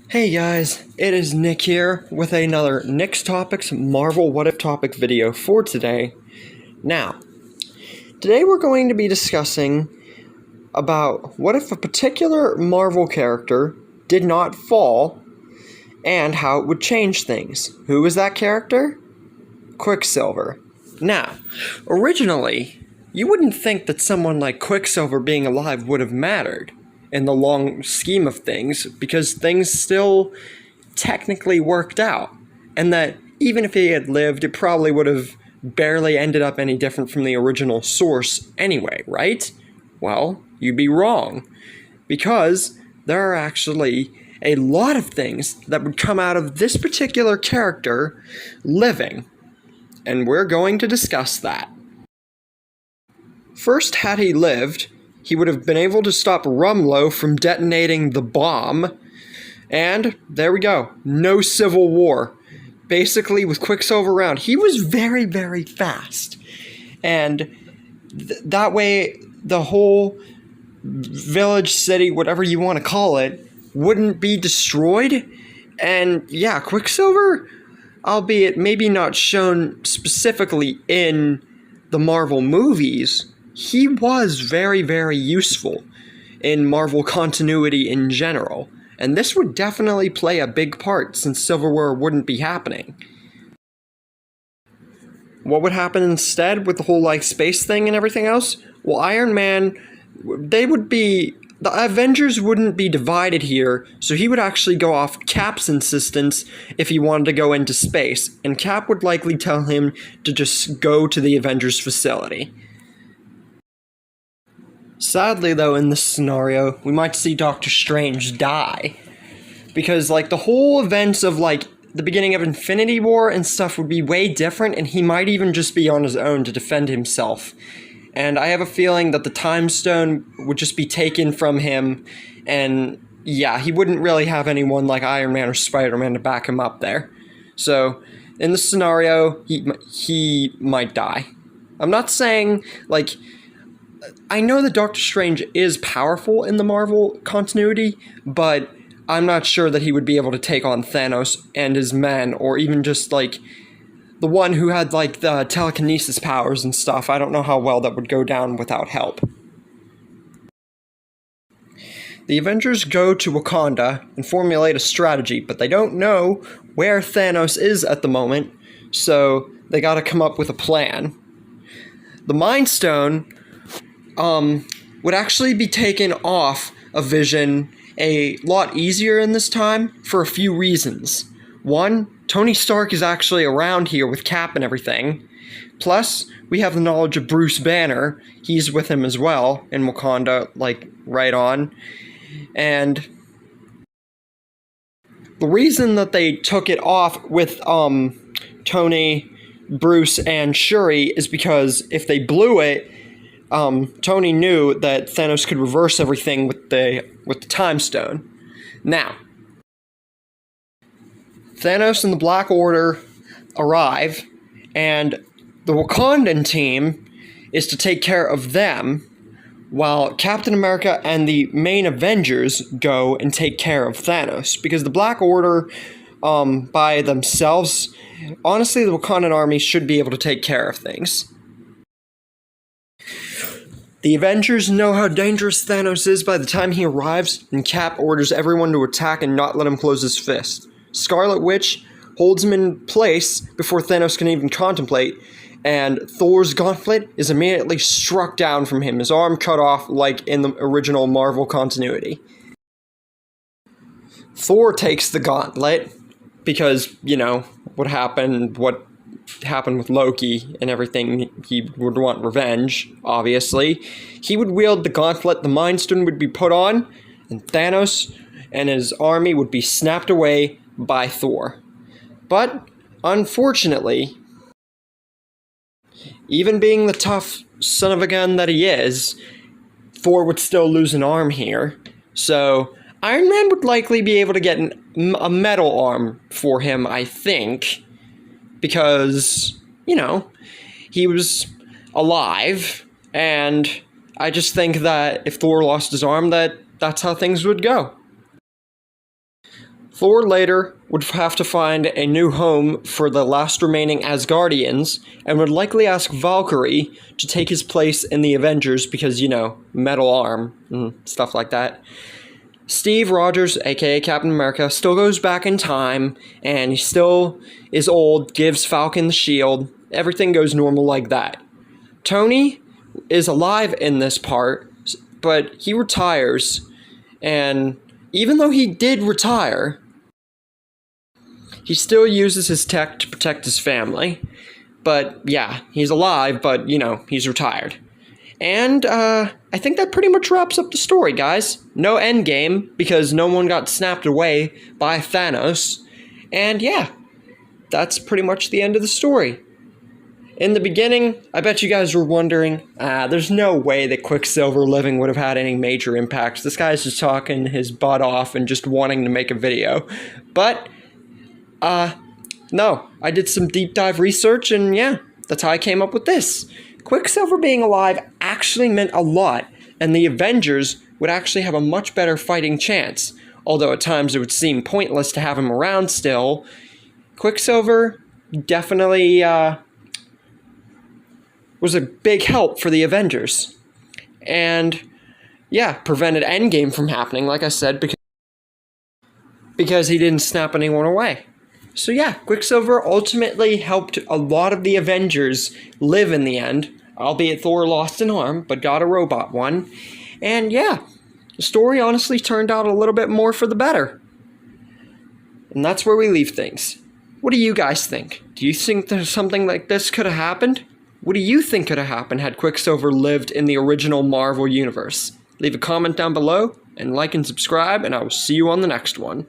Hey guys, it is Nick here with another Nick's Topics Marvel What If topic video for today. Now, today we're going to be discussing about what if a particular Marvel character did not fall and how it would change things. Who is that character? Quicksilver. Now, originally, you wouldn't think that someone like Quicksilver being alive would have mattered in the long scheme of things, because things still technically worked out, and that even if he had lived, it probably would have barely ended up any different from the original source anyway, right? Well, you'd be wrong, because there are actually a lot of things that would come out of this particular character living, and we're going to discuss that. First, had he lived, he would have been able to stop Rumlow from detonating the bomb, and there we go, no civil war. Basically, with Quicksilver around, he was very, very fast, and that way the whole village, city, whatever you want to call it, wouldn't be destroyed. And yeah, Quicksilver, albeit maybe not shown specifically in the Marvel movies, he was very, very useful in Marvel continuity in general, and this would definitely play a big part since Civil War wouldn't be happening. What would happen instead with the whole space thing and everything else? Well, Iron Man, the Avengers wouldn't be divided here, so he would actually go off Cap's insistence if he wanted to go into space, and Cap would likely tell him to just go to the Avengers facility. Sadly, though, in this scenario, we might see Doctor Strange die. Because, the whole events of, the beginning of Infinity War and stuff would be way different, and he might even just be on his own to defend himself. And I have a feeling that the Time Stone would just be taken from him, and yeah, he wouldn't really have anyone like Iron Man or Spider-Man to back him up there. So, in this scenario, he might die. I'm not saying, I know that Doctor Strange is powerful in the Marvel continuity, but I'm not sure that he would be able to take on Thanos and his men, or even just, the one who had, the telekinesis powers and stuff. I don't know how well that would go down without help. The Avengers go to Wakanda and formulate a strategy, but they don't know where Thanos is at the moment, so they gotta come up with a plan. The Mind Stone would actually be taken off of Vision a lot easier in this time for a few reasons. One, Tony Stark is actually around here with Cap and everything. Plus, we have the knowledge of Bruce Banner. He's with him as well in Wakanda, right on. And the reason that they took it off with Tony, Bruce, and Shuri is because if they blew it, Tony knew that Thanos could reverse everything with the Time Stone. Now, Thanos and the Black Order arrive, and the Wakandan team is to take care of them, while Captain America and the main Avengers go and take care of Thanos. Because the Black Order, by themselves, honestly, the Wakandan army should be able to take care of things. The Avengers know how dangerous Thanos is by the time he arrives, and Cap orders everyone to attack and not let him close his fist. Scarlet Witch holds him in place before Thanos can even contemplate, and Thor's gauntlet is immediately struck down from him, his arm cut off like in the original Marvel continuity. Thor takes the gauntlet because, what happened with Loki and everything, he would want revenge, obviously. He would wield the gauntlet, the Mind Stone would be put on, and Thanos and his army would be snapped away by Thor. But, unfortunately, even being the tough son of a gun that he is, Thor would still lose an arm here. So, Iron Man would likely be able to get a metal arm for him, I think, because, he was alive, and I just think that if Thor lost his arm, that's how things would go. Thor later would have to find a new home for the last remaining Asgardians and would likely ask Valkyrie to take his place in the Avengers because, metal arm and stuff like that. Steve Rogers, aka Captain America, still goes back in time and he still is old, gives Falcon the shield. Everything goes normal like that. Tony is alive in this part, but he retires, and even though he did retire, he still uses his tech to protect his family. But yeah, he's alive, but he's retired. And I think that pretty much wraps up the story, guys. No endgame, because no one got snapped away by Thanos. And yeah, that's pretty much the end of the story. In the beginning, I bet you guys were wondering, there's no way that Quicksilver living would have had any major impacts. This guy's just talking his butt off and just wanting to make a video. But, no, I did some deep dive research and yeah, that's how I came up with this. Quicksilver being alive actually meant a lot, and the Avengers would actually have a much better fighting chance. Although at times it would seem pointless to have him around still, Quicksilver definitely, was a big help for the Avengers. And yeah, prevented Endgame from happening, like I said, because he didn't snap anyone away. So yeah, Quicksilver ultimately helped a lot of the Avengers live in the end, albeit Thor lost an arm, but got a robot one. And yeah, the story honestly turned out a little bit more for the better. And that's where we leave things. What do you guys think? Do you think that something like this could have happened? What do you think could have happened had Quicksilver lived in the original Marvel Universe? Leave a comment down below, and like and subscribe, and I will see you on the next one.